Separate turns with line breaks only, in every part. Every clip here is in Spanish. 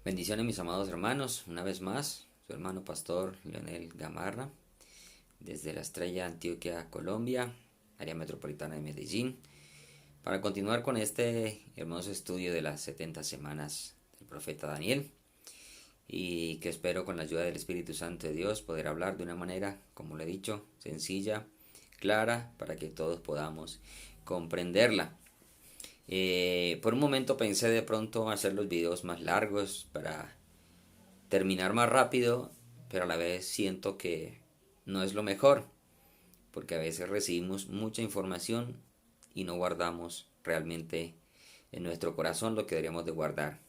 Bendiciones mis amados hermanos, una vez más, su hermano pastor Leonel Gamarra, desde la Estrella Antioquia, Colombia, área metropolitana de Medellín, para continuar con este hermoso estudio de las 70 semanas del profeta Daniel, y que espero con la ayuda del Espíritu Santo de Dios poder hablar de una manera, como le he dicho, sencilla, clara, para que todos podamos comprenderla. Por un momento pensé de pronto hacer los videos más largos para terminar más rápido, pero a la vez siento que no es lo mejor, porque a veces recibimos mucha información y no guardamos realmente en nuestro corazón lo que deberíamos de guardar.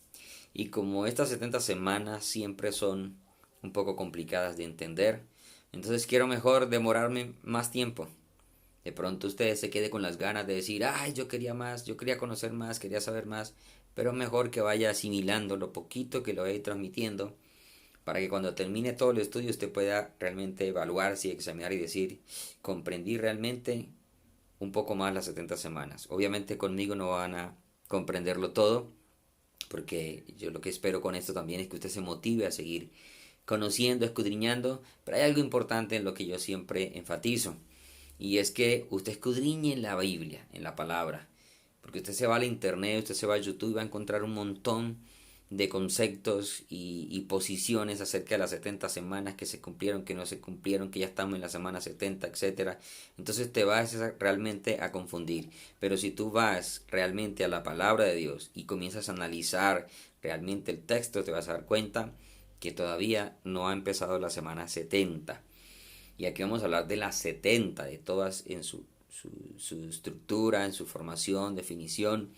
Y como estas 70 semanas siempre son un poco complicadas de entender, entonces quiero mejor demorarme más tiempo. De pronto usted se quede con las ganas de decir, ay, yo quería más, yo quería conocer más, quería saber más, pero mejor que vaya asimilando lo poquito que lo voy transmitiendo, para que cuando termine todo el estudio usted pueda realmente evaluarse y examinar y decir, comprendí realmente un poco más las 70 semanas. Obviamente conmigo no van a comprenderlo todo, porque yo lo que espero con esto también es que usted se motive a seguir conociendo, escudriñando, pero hay algo importante en lo que yo siempre enfatizo, y es que usted escudriñe en la Biblia, en la palabra, porque usted se va al internet, usted se va a YouTube y va a encontrar un montón de conceptos y posiciones acerca de las 70 semanas que se cumplieron, que no se cumplieron, que ya estamos en la semana 70, etcétera. Entonces te vas realmente a confundir. Pero si tú vas realmente a la palabra de Dios y comienzas a analizar realmente el texto, te vas a dar cuenta que todavía no ha empezado la semana 70. Y aquí vamos a hablar de las 70, de todas en su estructura, en su formación, definición,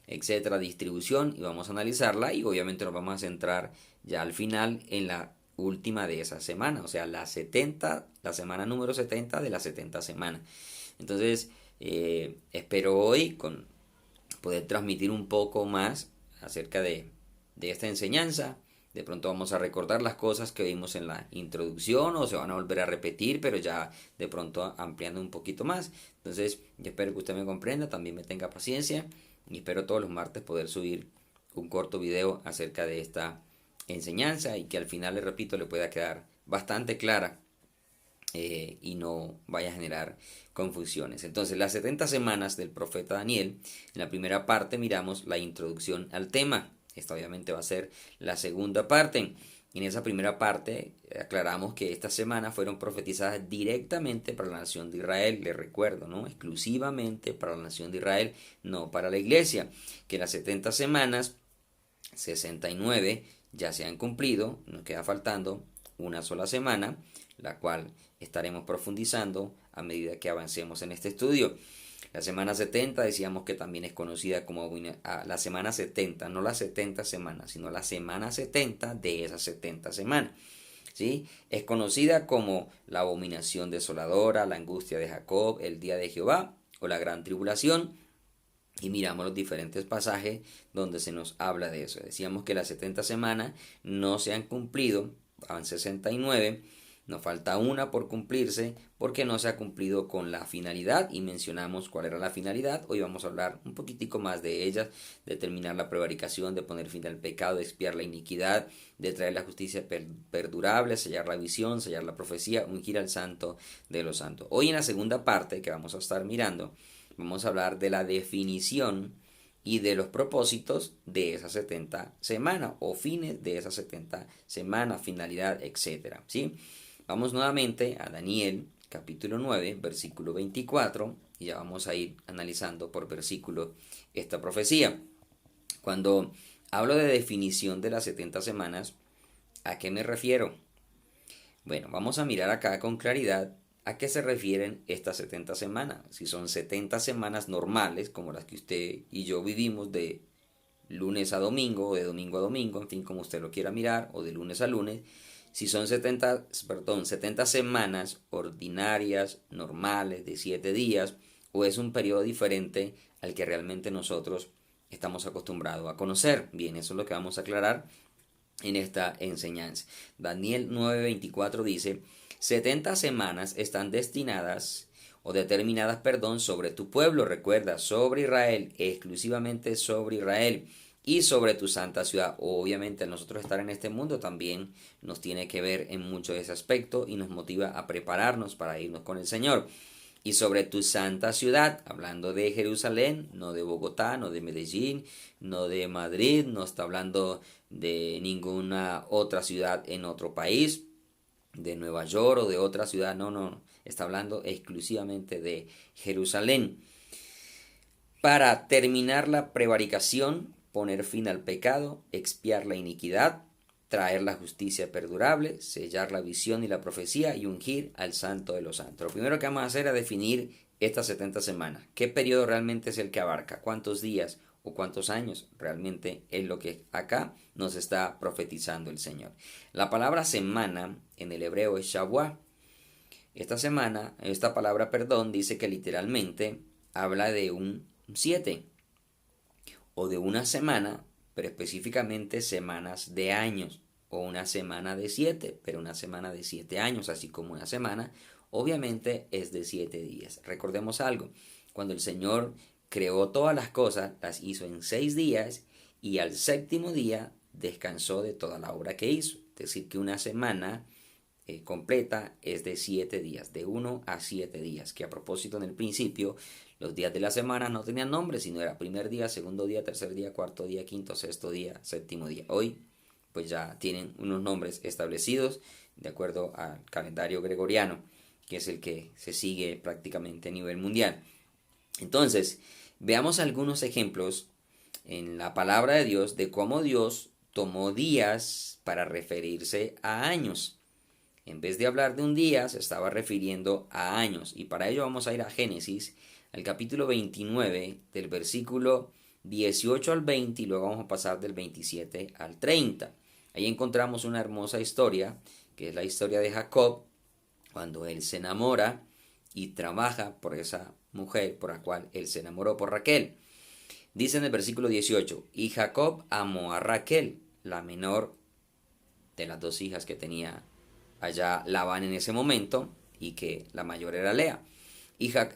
etcétera, distribución, y vamos a analizarla, y obviamente nos vamos a centrar ya al final en la última de esa semana, o sea, la 70, la semana número 70 de las 70 semanas. Entonces, espero hoy con poder transmitir un poco más acerca de esta enseñanza. De pronto vamos a recordar las cosas que vimos en la introducción, o se van a volver a repetir, pero ya de pronto ampliando un poquito más. Entonces, yo espero que usted me comprenda, también me tenga paciencia, y espero todos los martes poder subir un corto video acerca de esta enseñanza, y que al final, le repito, le pueda quedar bastante clara, y no vaya a generar confusiones. Entonces, las 70 semanas del profeta Daniel, en la primera parte miramos la introducción al tema. Esta obviamente va a ser la segunda parte. En esa primera parte aclaramos que estas semanas fueron profetizadas directamente para la nación de Israel, les recuerdo, ¿no? Exclusivamente para la nación de Israel, no para la iglesia. Que las 70 semanas, 69, ya se han cumplido, nos queda faltando una sola semana, la cual estaremos profundizando a medida que avancemos en este estudio. La semana 70 decíamos que también es conocida como la semana 70, no las 70 semanas, sino la semana 70 de esas 70 semanas. ¿Sí? Es conocida como la abominación desoladora, la angustia de Jacob, el día de Jehová o la gran tribulación. Y miramos los diferentes pasajes donde se nos habla de eso. Decíamos que las 70 semanas no se han cumplido, van 69. Nos falta una por cumplirse porque no se ha cumplido con la finalidad, y mencionamos cuál era la finalidad. Hoy vamos a hablar un poquitico más de ellas: de terminar la prevaricación, de poner fin al pecado, de expiar la iniquidad, de traer la justicia perdurable, sellar la visión, sellar la profecía, ungir al santo de los santos. Hoy en la segunda parte que vamos a estar mirando, vamos a hablar de la definición y de los propósitos de esas 70 semanas, o fines de esas 70 semanas, finalidad, etcétera, ¿sí? Vamos nuevamente a Daniel, capítulo 9, versículo 24, y ya vamos a ir analizando por versículo esta profecía. Cuando hablo de definición de las 70 semanas, ¿a qué me refiero? Bueno, vamos a mirar acá con claridad a qué se refieren estas 70 semanas. Si son 70 semanas normales, como las que usted y yo vivimos de lunes a domingo, o de domingo a domingo, en fin, como usted lo quiera mirar, o de lunes a lunes. Si son 70 semanas ordinarias, normales, de 7 días, o es un periodo diferente al que realmente nosotros estamos acostumbrados a conocer. Bien, eso es lo que vamos a aclarar en esta enseñanza. Daniel 9:24 dice: 70 semanas están destinadas o determinadas, sobre tu pueblo. Recuerda, sobre Israel, exclusivamente sobre Israel. y sobre tu santa ciudad. Obviamente, al nosotros estar en este mundo también nos tiene que ver en mucho de ese aspecto y nos motiva a prepararnos para irnos con el Señor. Y sobre tu santa ciudad, hablando de Jerusalén, no de Bogotá, no de Medellín, no de Madrid, no está hablando de ninguna otra ciudad en otro país, de Nueva York o de otra ciudad, no, está hablando exclusivamente de Jerusalén. Para terminar la prevaricación, poner fin al pecado, expiar la iniquidad, traer la justicia perdurable, sellar la visión y la profecía y ungir al santo de los santos. Lo primero que vamos a hacer es definir estas 70 semanas. ¿Qué periodo realmente es el que abarca? ¿Cuántos días o cuántos años realmente es lo que acá nos está profetizando el Señor? La palabra semana en el hebreo es Shavuot. Esta palabra, dice que literalmente habla de un 7 o de una semana, pero específicamente semanas de años, o una semana de 7, pero una semana de 7 años, así como una semana, obviamente es de 7 días. Recordemos algo, cuando el Señor creó todas las cosas, las hizo en 6 días y al séptimo día descansó de toda la obra que hizo. Es decir, que una semana completa es de 7 días, de 1 a 7 días, que a propósito en el principio los días de la semana no tenían nombre, sino era primer día, segundo día, tercer día, cuarto día, quinto, sexto día, séptimo día. Hoy pues ya tienen unos nombres establecidos de acuerdo al calendario gregoriano, que es el que se sigue prácticamente a nivel mundial. Entonces, veamos algunos ejemplos en la palabra de Dios de cómo Dios tomó días para referirse a años. En vez de hablar de un día, se estaba refiriendo a años. Y para ello vamos a ir a Génesis, al capítulo 29, del versículo 18 al 20, y luego vamos a pasar del 27 al 30. Ahí encontramos una hermosa historia, que es la historia de Jacob, cuando él se enamora y trabaja por esa mujer por la cual él se enamoró, por Raquel. Dice en el versículo 18, y Jacob amó a Raquel, la menor de las dos hijas que tenía allá Labán en ese momento, y que la mayor era Lea.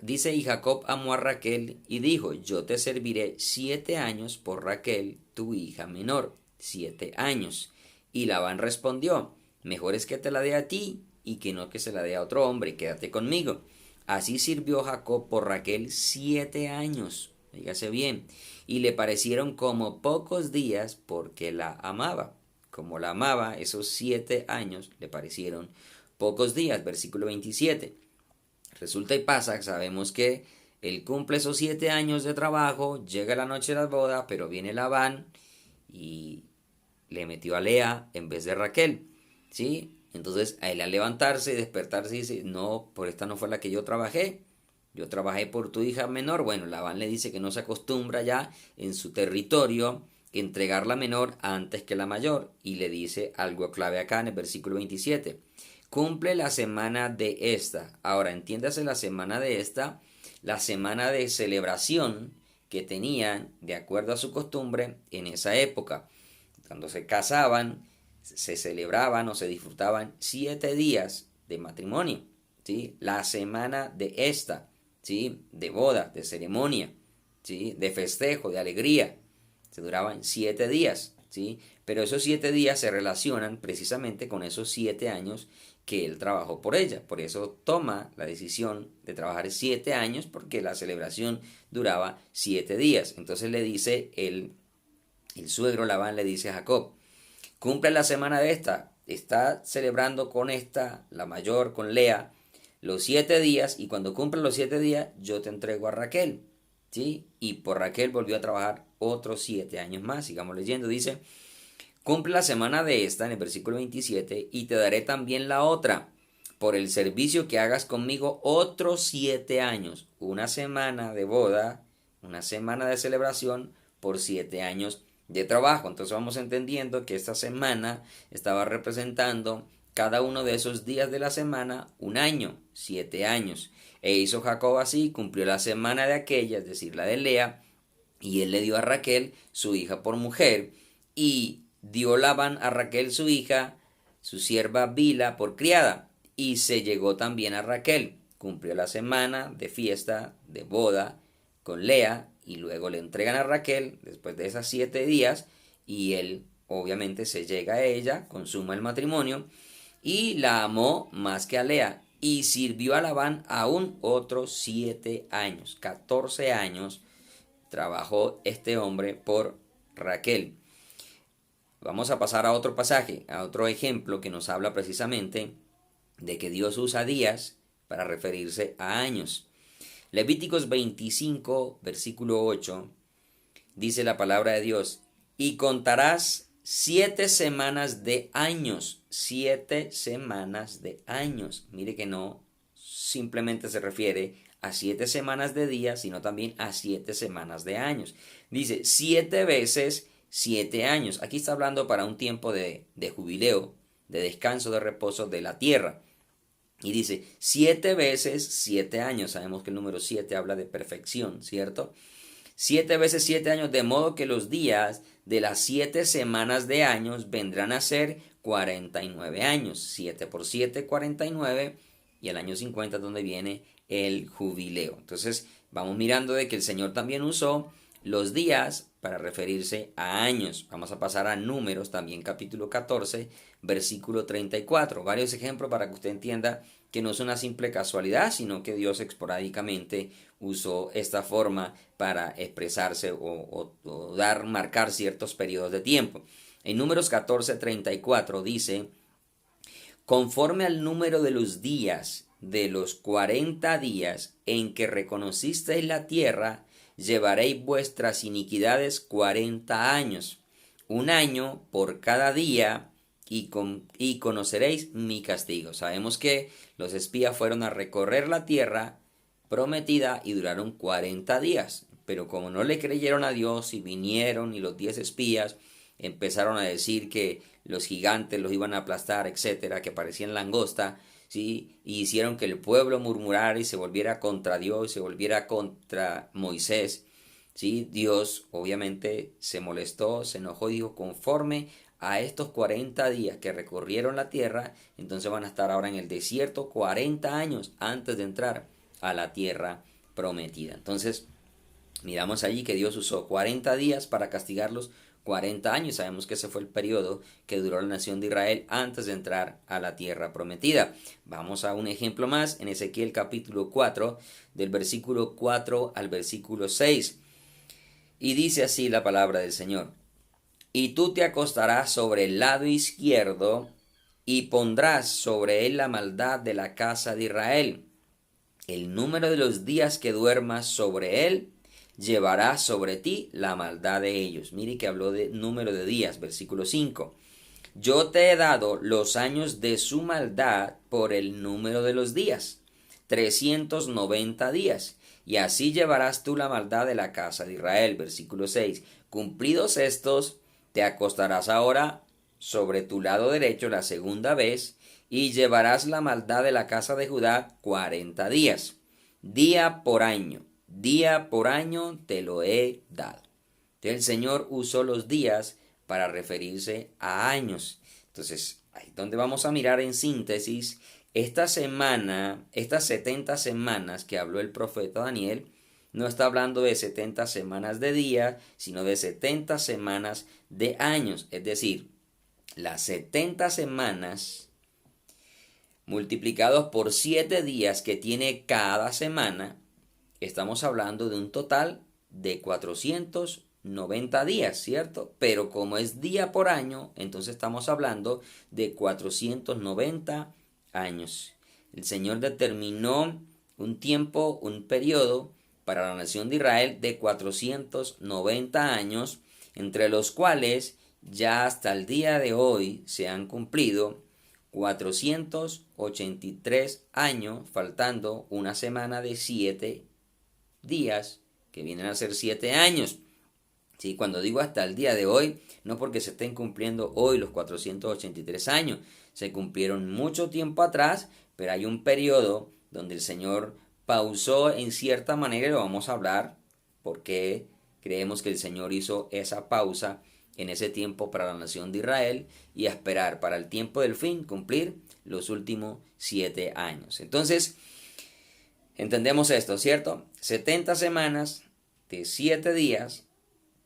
Dice, y Jacob amó a Raquel y dijo, yo te serviré 7 años por Raquel, tu hija menor, 7 años. Y Labán respondió, mejor es que te la dé a ti y que no que se la dé a otro hombre, quédate conmigo. Así sirvió Jacob por Raquel 7 años, dígase bien, y le parecieron como pocos días porque la amaba. Como la amaba, esos 7 años le parecieron pocos días. Versículo 27. Resulta y pasa, sabemos que él cumple esos 7 años de trabajo, llega la noche de la boda, pero viene Labán y le metió a Lea en vez de Raquel, ¿sí? Entonces a él al levantarse y despertarse dice, no, por esta no fue la que yo trabajé por tu hija menor. Bueno, Labán le dice que no se acostumbra ya en su territorio entregar la menor antes que la mayor, y le dice algo clave acá en el versículo 27. Cumple la semana de esta. Ahora, entiéndase la semana de esta, la semana de celebración que tenían de acuerdo a su costumbre en esa época. Cuando se casaban, se celebraban o se disfrutaban 7 días de matrimonio, ¿sí? La semana de esta, ¿sí? De boda, de ceremonia, ¿sí? De festejo, de alegría. Se duraban 7 días, ¿sí? Pero esos 7 días se relacionan precisamente con esos 7 años que él trabajó por ella. Por eso toma la decisión de trabajar 7 años, porque la celebración duraba 7 días. Entonces le dice el suegro Labán, le dice a Jacob, cumple la semana de esta, está celebrando con esta, la mayor, con Lea, los 7 días, y cuando cumpla los 7 días, yo te entrego a Raquel, ¿sí? Y por Raquel volvió a trabajar otros 7 años más. Sigamos leyendo, dice, cumple la semana de esta, en el versículo 27, y te daré también la otra, por el servicio que hagas conmigo otros 7 años, una semana de boda, una semana de celebración, por 7 años de trabajo. Entonces vamos entendiendo que esta semana estaba representando cada uno de esos días de la semana un año, 7 años. E hizo Jacob así, cumplió la semana de aquella, es decir, la de Lea, y él le dio a Raquel su hija por mujer, y dio Labán a Raquel su hija, su sierva Bila, por criada, y se llegó también a Raquel. Cumplió la semana de fiesta, de boda, con Lea, y luego le entregan a Raquel después de esas 7 días y él obviamente se llega a ella, consuma el matrimonio y la amó más que a Lea y sirvió a Labán aún otros 7 años, 14 años trabajó este hombre por Raquel. Vamos a pasar a otro pasaje, a otro ejemplo que nos habla precisamente de que Dios usa días para referirse a años. Levíticos 25, versículo 8, dice la palabra de Dios, y contarás 7 semanas de años, 7 semanas de años. Mire que no simplemente se refiere a 7 semanas de días, sino también a 7 semanas de años. Dice 7 veces 7 años. Aquí está hablando para un tiempo de jubileo, de descanso, de reposo de la tierra. Y dice 7 veces 7 años. Sabemos que el número 7 habla de perfección, ¿cierto? 7 veces 7 años, de modo que los días de las 7 semanas de años vendrán a ser 49 años. 7 por 7, 49, y el año 50 es donde viene el jubileo. Entonces vamos mirando de que el Señor también usó los días para referirse a años. Vamos a pasar a Números, también capítulo 14, versículo 34. Varios ejemplos para que usted entienda que no es una simple casualidad, sino que Dios esporádicamente usó esta forma para expresarse o marcar ciertos periodos de tiempo. En Números 14, 34 dice, conforme al número de los días de los 40 días en que reconocisteis la tierra, llevaréis vuestras iniquidades 40 años, un año por cada día, y conoceréis mi castigo. Sabemos que los espías fueron a recorrer la tierra prometida y duraron 40 días, pero como no le creyeron a Dios y vinieron y los 10 espías empezaron a decir que los gigantes los iban a aplastar, etcétera, que parecían langosta, ¿sí? Y hicieron que el pueblo murmurara y se volviera contra Dios, se volviera contra Moisés, ¿sí? Dios obviamente se molestó, se enojó y dijo, conforme a estos 40 días que recorrieron la tierra, entonces van a estar ahora en el desierto 40 años antes de entrar a la tierra prometida. Entonces miramos allí que Dios usó 40 días para castigarlos 40 años. Sabemos que ese fue el periodo que duró la nación de Israel antes de entrar a la tierra prometida. Vamos a un ejemplo más en Ezequiel capítulo 4, del versículo 4 al versículo 6. Y dice así la palabra del Señor. Y tú te acostarás sobre el lado izquierdo y pondrás sobre él la maldad de la casa de Israel. El número de los días que duermas sobre él llevará sobre ti la maldad de ellos. Mire que habló de número de días, versículo 5. Yo te he dado los años de su maldad por el número de los días, 390 días. Y así llevarás tú la maldad de la casa de Israel. Versículo 6. Cumplidos estos, te acostarás ahora sobre tu lado derecho la segunda vez, y llevarás la maldad de la casa de Judá 40 días, día por año te lo he dado. Entonces el Señor usó los días para referirse a años. Entonces, ahí es donde vamos a mirar en síntesis esta semana, estas 70 semanas que habló el profeta Daniel. No está hablando de 70 semanas de día, sino de 70 semanas de años. Es decir, las 70 semanas multiplicados por 7 días que tiene cada semana, estamos hablando de un total de 490 días, ¿cierto? Pero como es día por año, entonces estamos hablando de 490 años. El Señor determinó un tiempo, un periodo para la nación de Israel de 490 años, entre los cuales ya hasta el día de hoy se han cumplido 483 años, faltando una semana de 7 días, que vienen a ser 7 años. ¿Sí? Cuando digo hasta el día de hoy, no porque se estén cumpliendo hoy los 483 años, se cumplieron mucho tiempo atrás, pero hay un periodo donde el Señor pausó en cierta manera, y lo vamos a hablar, porque creemos que el Señor hizo esa pausa en ese tiempo para la nación de Israel y a esperar para el tiempo del fin cumplir los últimos 7 años. Entonces, entendemos esto, ¿cierto? 70 semanas de 7 días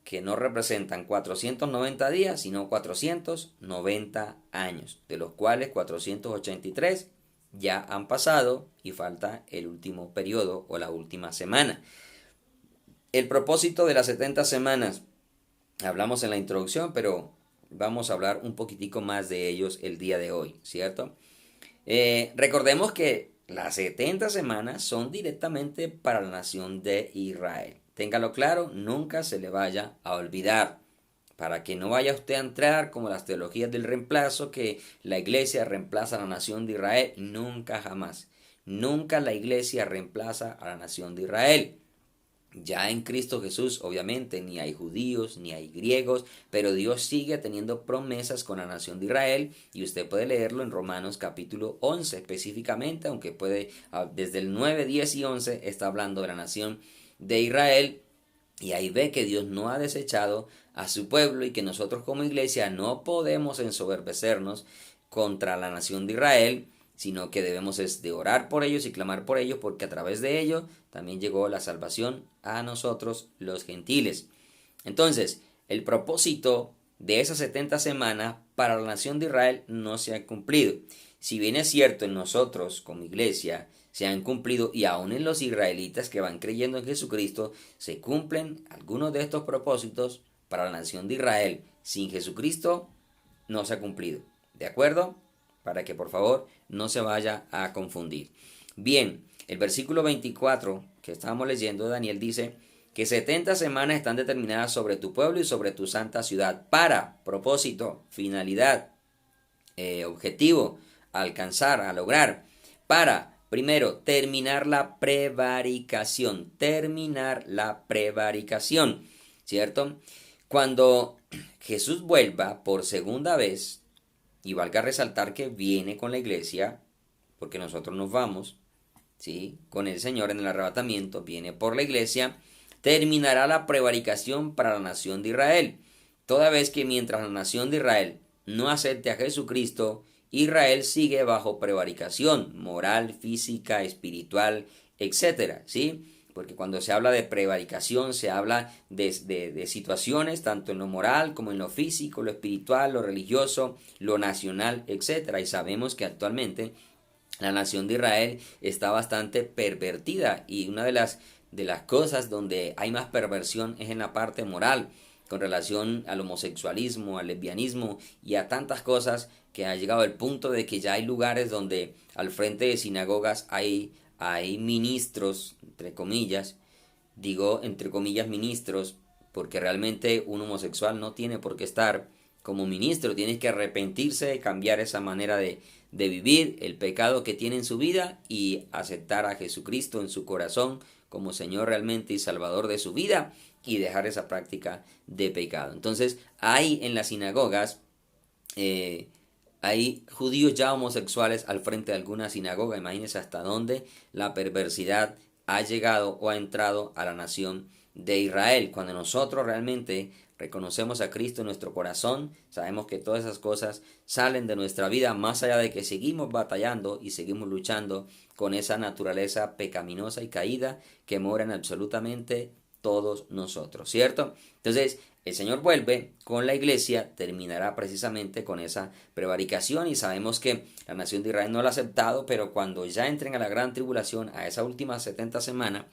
que no representan 490 días, sino 490 años, de los cuales 483 ya han pasado y falta el último periodo o la última semana. El propósito de las 70 semanas, hablamos en la introducción, pero vamos a hablar un poquitico más de ellos el día de hoy, ¿cierto? Recordemos que las 70 semanas son directamente para la nación de Israel. Téngalo claro, nunca se le vaya a olvidar. Para que no vaya usted a entrar como las teologías del reemplazo, que la iglesia reemplaza a la nación de Israel. Nunca jamás. Nunca la iglesia reemplaza a la nación de Israel. Ya en Cristo Jesús, obviamente, ni hay judíos, ni hay griegos, pero Dios sigue teniendo promesas con la nación de Israel y usted puede leerlo en Romanos capítulo 11 específicamente, aunque puede, desde el 9, 10 y 11 está hablando de la nación de Israel y ahí ve que Dios no ha desechado a su pueblo y que nosotros como iglesia no podemos ensoberbecernos contra la nación de Israel, sino que debemos es de orar por ellos y clamar por ellos, porque a través de ellos también llegó la salvación a nosotros los gentiles. Entonces, el propósito de esas 70 semanas para la nación de Israel no se ha cumplido. Si bien es cierto en nosotros como iglesia se han cumplido y aún en los israelitas que van creyendo en Jesucristo se cumplen algunos de estos propósitos para la nación de Israel. Sin Jesucristo no se ha cumplido. ¿De acuerdo? Para que por favor no se vaya a confundir. Bien, el versículo 24 que estábamos leyendo de Daniel dice que 70 semanas están determinadas sobre tu pueblo y sobre tu santa ciudad para propósito, finalidad, objetivo, alcanzar, a lograr, para, primero, terminar la prevaricación, ¿cierto? Cuando Jesús vuelva por segunda vez, y valga resaltar que viene con la iglesia, porque nosotros nos vamos, ¿sí? Con el Señor en el arrebatamiento, viene por la iglesia, terminará la prevaricación para la nación de Israel. Toda vez que mientras la nación de Israel no acepte a Jesucristo, Israel sigue bajo prevaricación moral, física, espiritual, etcétera, ¿sí? Porque cuando se habla de prevaricación se habla de situaciones tanto en lo moral como en lo físico, lo espiritual, lo religioso, lo nacional, etcétera. Y sabemos que actualmente la nación de Israel está bastante pervertida y una de las cosas donde hay más perversión es en la parte moral, con relación al homosexualismo, al lesbianismo y a tantas cosas que ha llegado al punto de que ya hay lugares donde al frente de sinagogas hay ministros, entre comillas, digo entre comillas ministros, porque realmente un homosexual no tiene por qué estar como ministro, tiene que arrepentirse de cambiar esa manera de vivir, el pecado que tiene en su vida y aceptar a Jesucristo en su corazón como Señor realmente y Salvador de su vida y dejar esa práctica de pecado. Entonces hay en las sinagogas hay judíos ya homosexuales al frente de alguna sinagoga. Imagínense hasta dónde la perversidad ha llegado o ha entrado a la nación de Israel. Cuando nosotros realmente reconocemos a Cristo en nuestro corazón, sabemos que todas esas cosas salen de nuestra vida, más allá de que seguimos batallando y seguimos luchando con esa naturaleza pecaminosa y caída que mora en absolutamente todos nosotros, ¿cierto? Entonces, el Señor vuelve con la iglesia, terminará precisamente con esa prevaricación y sabemos que la nación de Israel no lo ha aceptado, pero cuando ya entren a la gran tribulación, a esa última 70 semana,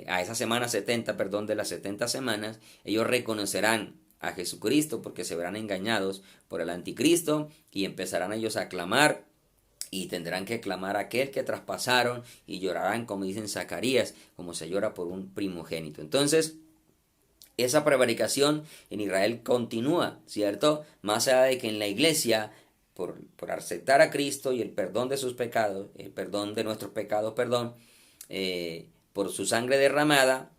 a esa semana 70, perdón, de las 70 semanas, ellos reconocerán a Jesucristo porque se verán engañados por el anticristo y empezarán ellos a clamar y tendrán que clamar a aquel que traspasaron y llorarán, como dicen Zacarías, como se llora por un primogénito. Entonces, esa prevaricación en Israel continúa, ¿cierto? Más allá de que en la iglesia, por aceptar a Cristo y el perdón de sus pecados, el perdón de nuestros pecados, por su sangre derramada,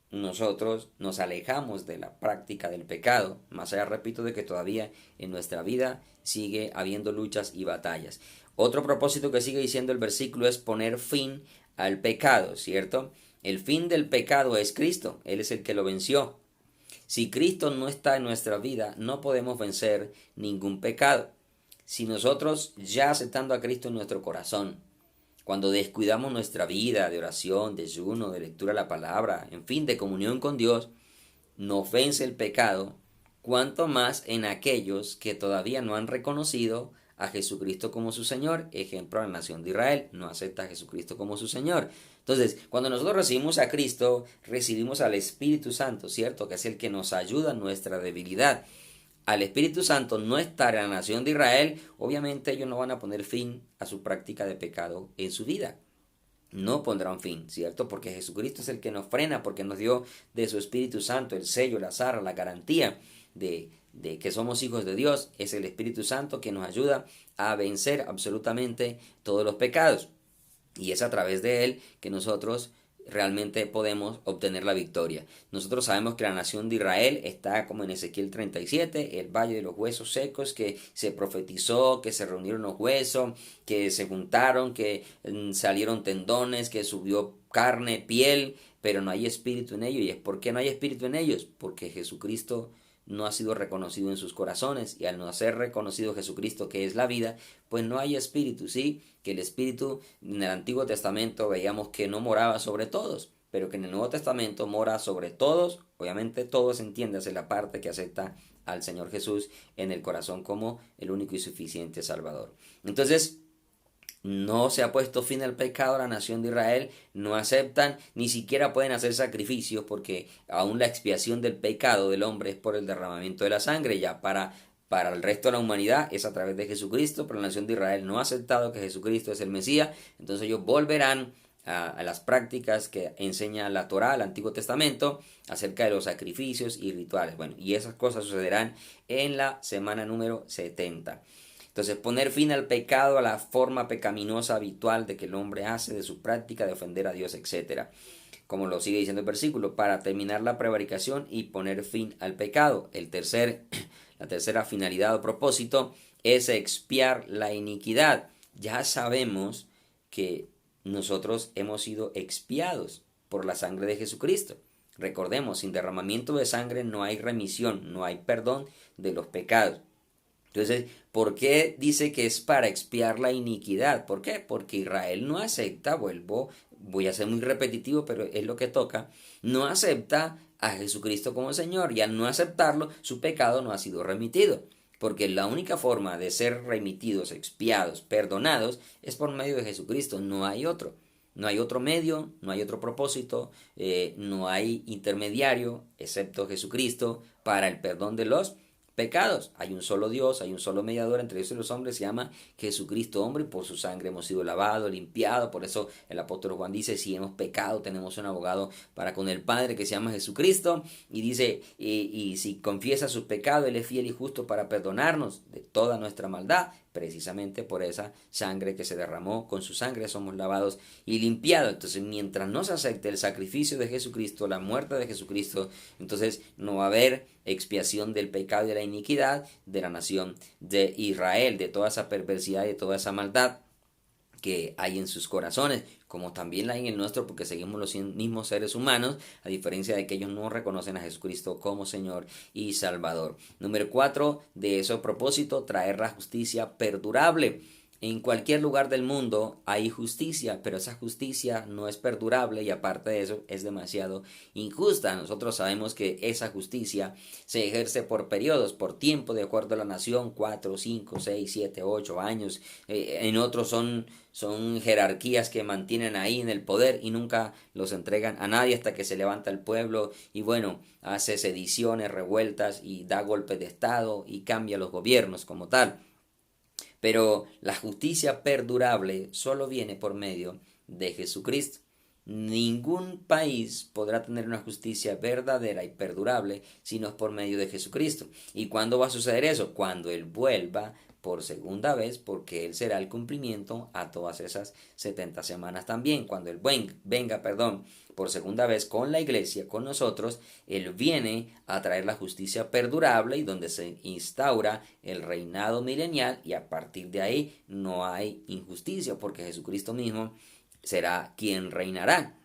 nosotros nos alejamos de la práctica del pecado. Más allá, repito, de que todavía en nuestra vida sigue habiendo luchas y batallas. Otro propósito que sigue diciendo el versículo es poner fin al pecado, ¿cierto? El fin del pecado es Cristo, Él es el que lo venció. Si Cristo no está en nuestra vida, no podemos vencer ningún pecado. Si nosotros ya aceptando a Cristo en nuestro corazón, cuando descuidamos nuestra vida de oración, de ayuno, de lectura de la palabra, en fin, de comunión con Dios, nos vence el pecado, cuanto más en aquellos que todavía no han reconocido a Jesucristo como su Señor. Ejemplo, la nación de Israel no acepta a Jesucristo como su Señor. Entonces, cuando nosotros recibimos a Cristo, recibimos al Espíritu Santo, ¿cierto? Que es el que nos ayuda en nuestra debilidad. Al Espíritu Santo no estar en la nación de Israel, obviamente ellos no van a poner fin a su práctica de pecado en su vida. No pondrán fin, ¿cierto? Porque Jesucristo es el que nos frena, porque nos dio de su Espíritu Santo el sello, la zarra, la garantía de que somos hijos de Dios. Es el Espíritu Santo que nos ayuda a vencer absolutamente todos los pecados. Y es a través de Él que nosotros realmente podemos obtener la victoria. Nosotros sabemos que la nación de Israel está como en Ezequiel 37, el valle de los huesos secos, que se profetizó, que se reunieron los huesos, que se juntaron, que salieron tendones, que subió carne, piel, pero no hay espíritu en ellos. ¿Y es por qué no hay espíritu en ellos? Porque Jesucristo no ha sido reconocido en sus corazones, y al no ser reconocido Jesucristo, que es la vida, pues no hay espíritu, ¿sí? Que el espíritu en el Antiguo Testamento veíamos que no moraba sobre todos, pero que en el Nuevo Testamento mora sobre todos, obviamente todos, entiéndase la parte que acepta al Señor Jesús en el corazón como el único y suficiente Salvador. Entonces, no se ha puesto fin al pecado a la nación de Israel, no aceptan, ni siquiera pueden hacer sacrificios, porque aún la expiación del pecado del hombre es por el derramamiento de la sangre. Ya para el resto de la humanidad es a través de Jesucristo, pero la nación de Israel no ha aceptado que Jesucristo es el Mesías. Entonces ellos volverán a las prácticas que enseña la Torá, el Antiguo Testamento, acerca de los sacrificios y rituales. Bueno, y esas cosas sucederán en la semana número 70. Entonces, poner fin al pecado, a la forma pecaminosa habitual de que el hombre hace de su práctica de ofender a Dios, etc. Como lo sigue diciendo el versículo, para terminar la prevaricación y poner fin al pecado. La tercera finalidad o propósito es expiar la iniquidad. Ya sabemos que nosotros hemos sido expiados por la sangre de Jesucristo. Recordemos, sin derramamiento de sangre no hay remisión, no hay perdón de los pecados. Entonces, ¿por qué dice que es para expiar la iniquidad? ¿Por qué? Porque Israel no acepta, voy a ser muy repetitivo, pero es lo que toca, no acepta a Jesucristo como Señor, y al no aceptarlo, su pecado no ha sido remitido. Porque la única forma de ser remitidos, expiados, perdonados, es por medio de Jesucristo, no hay otro. No hay otro medio, no hay otro propósito, no hay intermediario, excepto Jesucristo, para el perdón de los pecados. Hay un solo Dios, hay un solo mediador entre Dios y los hombres, se llama Jesucristo hombre, y por su sangre hemos sido lavados, limpiados. Por eso el apóstol Juan dice, si hemos pecado, tenemos un abogado para con el Padre, que se llama Jesucristo. Y dice, y si confiesa sus pecados, Él es fiel y justo para perdonarnos de toda nuestra maldad. Precisamente por esa sangre que se derramó, con su sangre somos lavados y limpiados. Entonces, mientras no se acepte el sacrificio de Jesucristo, la muerte de Jesucristo, entonces no va a haber expiación del pecado y de la iniquidad de la nación de Israel, de toda esa perversidad y de toda esa maldad que hay en sus corazones, como también la hay en el nuestro, porque seguimos los mismos seres humanos, a diferencia de que ellos no reconocen a Jesucristo como Señor y Salvador. Número 4 de ese propósito, traer la justicia perdurable. En cualquier lugar del mundo hay justicia, pero esa justicia no es perdurable, y aparte de eso es demasiado injusta. Nosotros sabemos que esa justicia se ejerce por periodos, por tiempo, de acuerdo a la nación, 4, 5, 6, 7, 8 años. En otros son jerarquías que mantienen ahí en el poder y nunca los entregan a nadie hasta que se levanta el pueblo y bueno, hace sediciones, revueltas y da golpes de estado y cambia los gobiernos como tal. Pero la justicia perdurable solo viene por medio de Jesucristo. Ningún país podrá tener una justicia verdadera y perdurable si no es por medio de Jesucristo. ¿Y cuándo va a suceder eso? Cuando Él vuelva por segunda vez, porque Él será el cumplimiento a todas esas 70 semanas también. Cuando Él venga, por segunda vez con la iglesia, con nosotros, Él viene a traer la justicia perdurable, y donde se instaura el reinado milenial, y a partir de ahí no hay injusticia, porque Jesucristo mismo será quien reinará,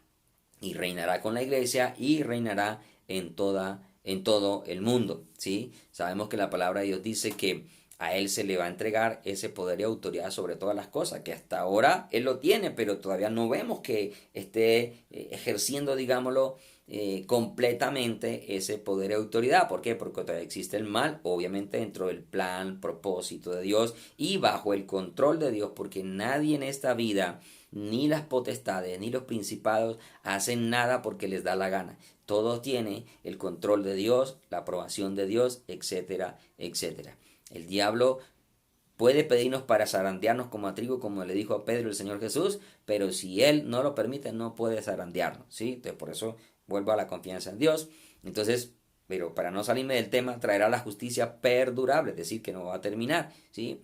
y reinará con la iglesia y reinará en todo el mundo, ¿sí? Sabemos que la palabra de Dios dice que a él se le va a entregar ese poder y autoridad sobre todas las cosas, que hasta ahora él lo tiene, pero todavía no vemos que esté ejerciendo, digámoslo, completamente ese poder y autoridad. ¿Por qué? Porque todavía existe el mal, obviamente dentro del plan, propósito de Dios y bajo el control de Dios, porque nadie en esta vida, ni las potestades, ni los principados, hacen nada porque les da la gana. Todo tiene el control de Dios, la aprobación de Dios, etcétera, etcétera. El diablo puede pedirnos para zarandearnos como a trigo, como le dijo a Pedro el Señor Jesús, pero si Él no lo permite, no puede zarandearnos, ¿sí? Entonces, por eso vuelvo a la confianza en Dios. Entonces, pero para no salirme del tema, traerá la justicia perdurable, es decir, que no va a terminar, ¿sí?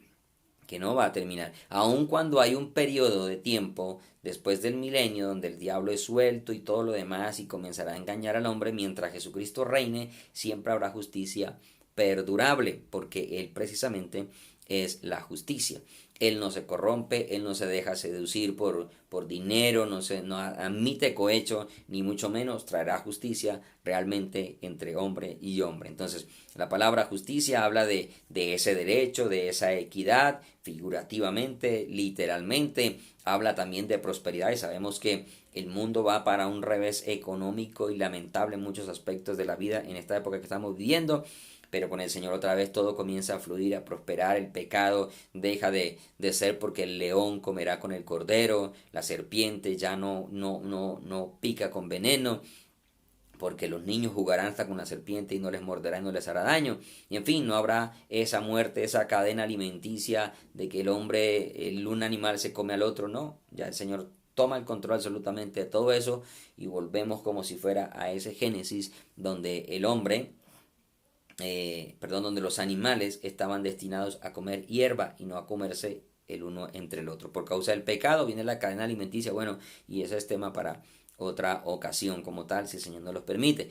Que no va a terminar. Aun cuando hay un periodo de tiempo después del milenio donde el diablo es suelto y todo lo demás y comenzará a engañar al hombre, mientras Jesucristo reine, siempre habrá justicia perdurable, porque Él precisamente es la justicia. Él no se corrompe, Él no se deja seducir por dinero, no admite cohecho, ni mucho menos traerá justicia realmente entre hombre y hombre. Entonces, la palabra justicia habla de ese derecho, de esa equidad, figurativamente, literalmente, habla también de prosperidad y sabemos que el mundo va para un revés económico y lamentable en muchos aspectos de la vida en esta época que estamos viviendo. Pero con el Señor otra vez todo comienza a fluir, a prosperar, el pecado deja de ser porque el león comerá con el cordero, la serpiente ya no pica con veneno, porque los niños jugarán hasta con la serpiente y no les morderá y no les hará daño. Y en fin, no habrá esa muerte, esa cadena alimenticia de que un animal se come al otro, no, ya el Señor toma el control absolutamente de todo eso y volvemos como si fuera a ese Génesis donde el hombre donde los animales estaban destinados a comer hierba y no a comerse el uno entre el otro. Por causa del pecado viene la cadena alimenticia, bueno, y ese es tema para otra ocasión como tal, si el Señor nos los permite.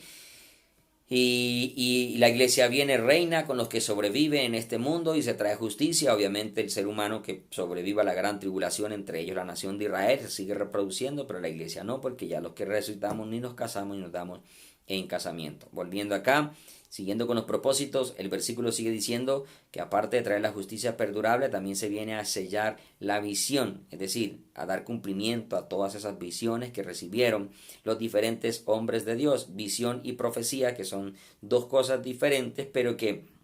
Y la iglesia viene, reina con los que sobreviven en este mundo y se trae justicia. Obviamente el ser humano que sobreviva a la gran tribulación, entre ellos la nación de Israel, se sigue reproduciendo, pero la iglesia no, porque ya los que resucitamos ni nos casamos ni nos damos en casamiento. Volviendo acá, siguiendo con los propósitos, el versículo sigue diciendo que aparte de traer la justicia perdurable, también se viene a sellar la visión, es decir, a dar cumplimiento a todas esas visiones que recibieron los diferentes hombres de Dios. Visión y profecía, que son dos cosas diferentes, pero que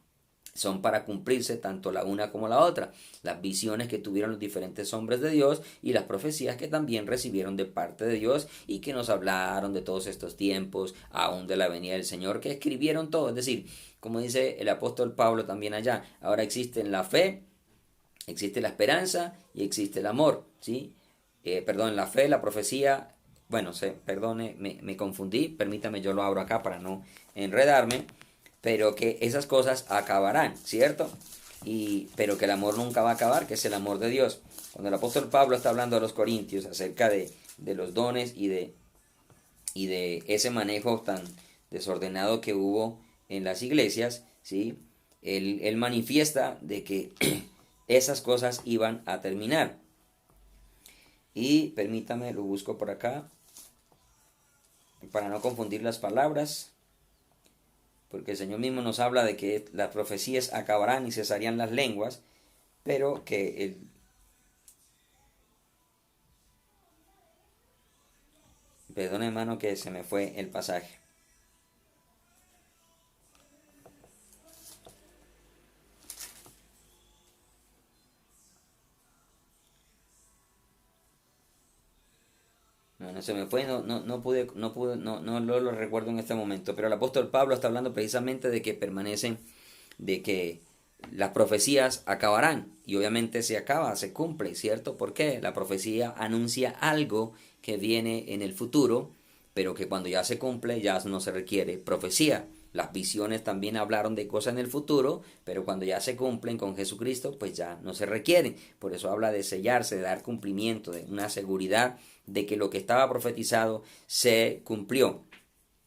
son para cumplirse tanto la una como la otra. Las visiones que tuvieron los diferentes hombres de Dios y las profecías que también recibieron de parte de Dios y que nos hablaron de todos estos tiempos, aún de la venida del Señor, que escribieron todo. Es decir, como dice el apóstol Pablo también allá, ahora existen la fe, existe la esperanza y existe el amor, ¿sí? La fe, la profecía, perdone, me confundí, permítame, yo lo abro acá para no enredarme, pero que esas cosas acabarán, ¿cierto? Pero que el amor nunca va a acabar, que es el amor de Dios. Cuando el apóstol Pablo está hablando a los corintios acerca de los dones y de ese manejo tan desordenado que hubo en las iglesias, ¿sí? Él manifiesta de que esas cosas iban a terminar. Y permítame, lo busco por acá, para no confundir las palabras, porque el Señor mismo nos habla de que las profecías acabarán y cesarían las lenguas, pero que perdón, hermano, que se me fue el pasaje. No se me fue, no lo recuerdo en este momento, pero el apóstol Pablo está hablando precisamente de que permanecen, de que las profecías acabarán, y obviamente se acaba, se cumple, ¿cierto? Porque la profecía anuncia algo que viene en el futuro, pero que cuando ya se cumple ya no se requiere profecía. Las visiones también hablaron de cosas en el futuro, pero cuando ya se cumplen con Jesucristo, pues ya no se requieren. Por eso habla de sellarse, de dar cumplimiento, de una seguridad de que lo que estaba profetizado se cumplió.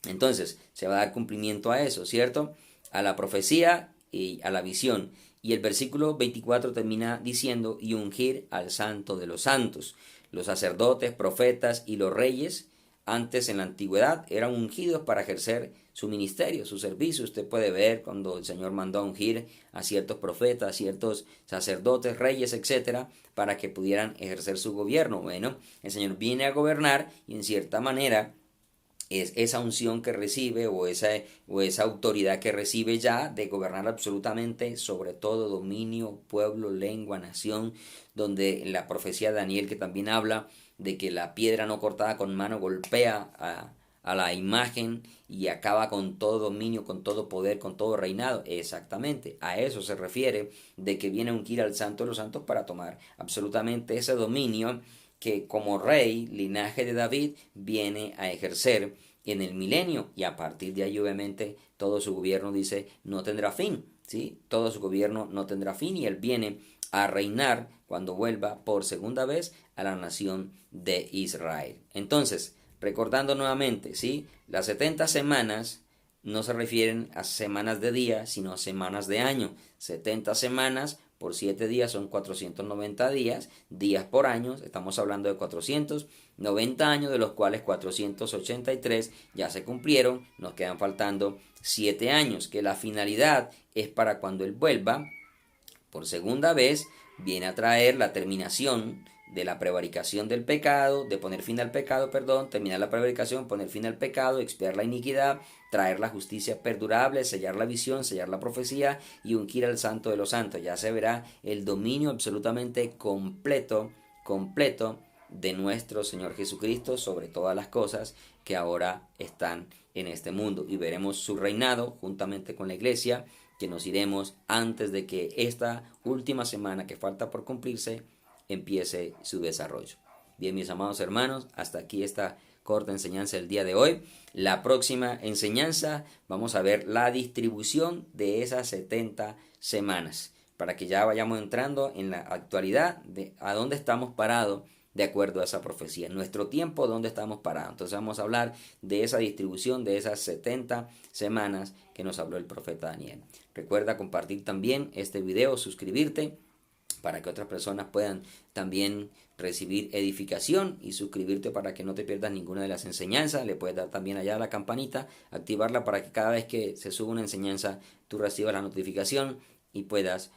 Entonces, se va a dar cumplimiento a eso, ¿cierto? A la profecía y a la visión. Y el versículo 24 termina diciendo, y ungir al santo de los santos. Los sacerdotes, profetas y los reyes antes en la antigüedad eran ungidos para ejercer su ministerio, su servicio. Usted puede ver cuando el Señor mandó a ungir a ciertos profetas, a ciertos sacerdotes, reyes, etcétera, para que pudieran ejercer su gobierno. Bueno, el Señor viene a gobernar y en cierta manera es esa unción que recibe o esa autoridad que recibe ya de gobernar absolutamente sobre todo dominio, pueblo, lengua, nación, donde la profecía de Daniel que también habla de que la piedra no cortada con mano golpea a la imagen y acaba con todo dominio, con todo poder, con todo reinado. Exactamente, a eso se refiere de que viene a ungir al Santo de los Santos para tomar absolutamente ese dominio que como rey, linaje de David, viene a ejercer en el milenio y a partir de ahí obviamente todo su gobierno dice no tendrá fin, ¿sí? Todo su gobierno no tendrá fin y él viene a reinar cuando vuelva por segunda vez a la nación de Israel. Entonces, recordando nuevamente, ¿sí? Las 70 semanas no se refieren a semanas de día, sino a semanas de año. 70 semanas por 7 días son 490 días, días por año, estamos hablando de 490 años, de los cuales 483 ya se cumplieron, nos quedan faltando 7 años, que la finalidad es para cuando Él vuelva por segunda vez, viene a traer la terminación de la prevaricación del pecado, de poner fin al pecado, perdón, terminar la prevaricación, poner fin al pecado, expiar la iniquidad, traer la justicia perdurable, sellar la visión, sellar la profecía y ungir al santo de los santos. Ya se verá el dominio absolutamente completo de nuestro Señor Jesucristo sobre todas las cosas que ahora están en este mundo. Y veremos su reinado juntamente con la iglesia, que nos iremos antes de que esta última semana que falta por cumplirse empiece su desarrollo. Bien, mis amados hermanos, hasta aquí esta corta enseñanza del día de hoy. La próxima enseñanza vamos a ver la distribución de esas 70 semanas, para que ya vayamos entrando en la actualidad de a dónde estamos parados de acuerdo a esa profecía. En nuestro tiempo, ¿dónde estamos parados? Entonces vamos a hablar de esa distribución de esas 70 semanas que nos habló el profeta Daniel. Recuerda compartir también este video, suscribirte para que otras personas puedan también recibir edificación y suscribirte para que no te pierdas ninguna de las enseñanzas. Le puedes dar también allá a la campanita, activarla para que cada vez que se suba una enseñanza tú recibas la notificación y puedas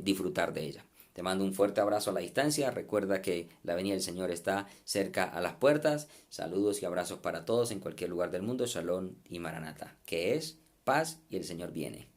disfrutar de ella. Te mando un fuerte abrazo a la distancia. Recuerda que la venida del Señor está cerca a las puertas. Saludos y abrazos para todos en cualquier lugar del mundo. Shalom y Maranatha, que es paz y el Señor viene.